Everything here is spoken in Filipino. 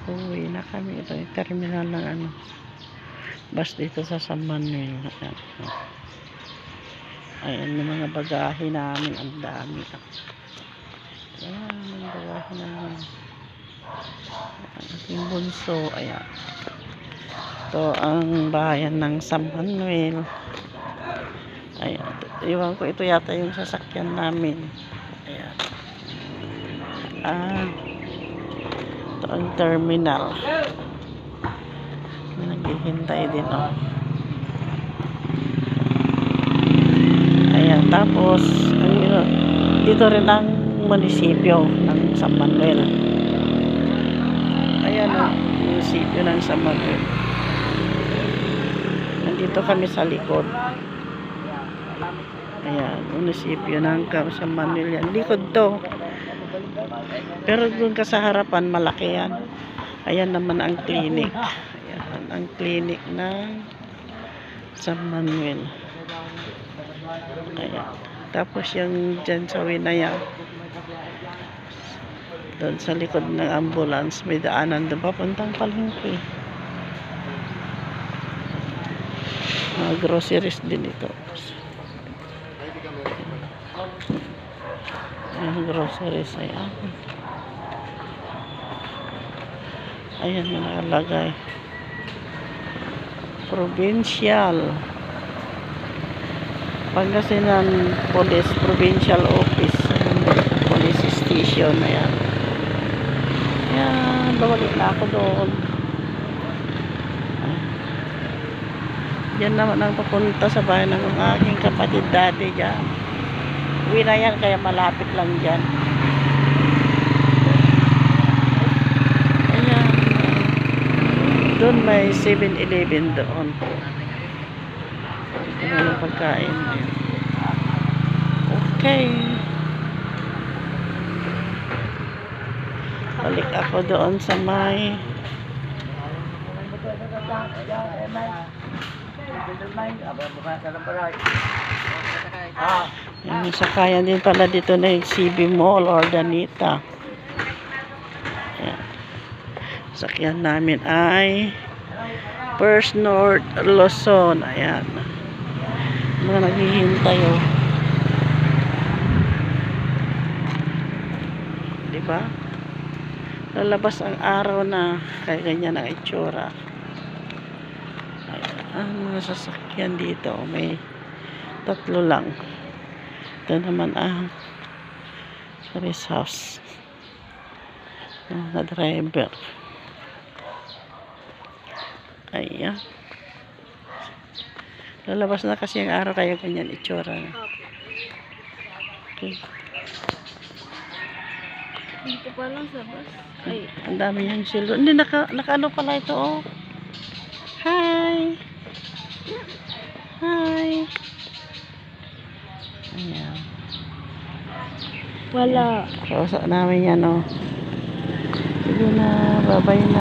Uwi na kami. Ito yung terminal ng ano, bus dito sa San Manuel. Ayan yung mga bagahe namin. Ang dami. Ayan yung bagahe namin. Ating bunso. Ayan. Ito ang bayan ng San Manuel. Ayan. Iwan ko, ito yata yung sasakyan namin. Ayan. Ito ang terminal. Naghihintay din, oh. Ayan. Tapos, dito rin ang munisipyo ng San Manuel. Ayan, oh. Munisipyo ng San Manuel. Nandito kami sa likod. Ayan, munisipyo ng San Manuel yan. Likod to. Pero dun ka sa harapan, malaki yan. Ayan naman ang clinic. Ayan, ang clinic ng San Manuel. Ayan. Tapos yung dyan sa Winaya, doon sa likod ng ambulance, may daanan doon papuntang Palengke. Mga groceries din ito. Ayan, groceries. Ayan. Ayan yung nakalagay. Provincial Pangasinan Police Provincial Office. Police Station. Ayan. Ayan. Bawalik na ako doon. Yan naman ang papunta sa bahay ng aking kapatid dati dyan. Uwi na yan, kaya malapit lang dyan. Ayan. Doon may 7-Eleven doon. Ito na yung pagkain. Okay. Balik ako doon sa may yung sakayan din pala dito na yung CB Mall or Danita. Ayan. Sakyan namin ay First North Luzon. Ayan. Mga naghihintay, oh. Diba? Lalabas ang araw na kaya ganyan ang itsura. Ang mga sasakyan dito, may 3 lang. Ito naman ang service house. Mga driver. Ayan. Lalabas na kasi ang araw, kaya ganyan itsura. Okay. Dito pa lang sa bus. Ay, ang dami yung silo. Hindi, naka-ano pala ito, oh. Hi! Hi! Ayan. Wala. Kausap namin yan, oh. Sige na, babay na.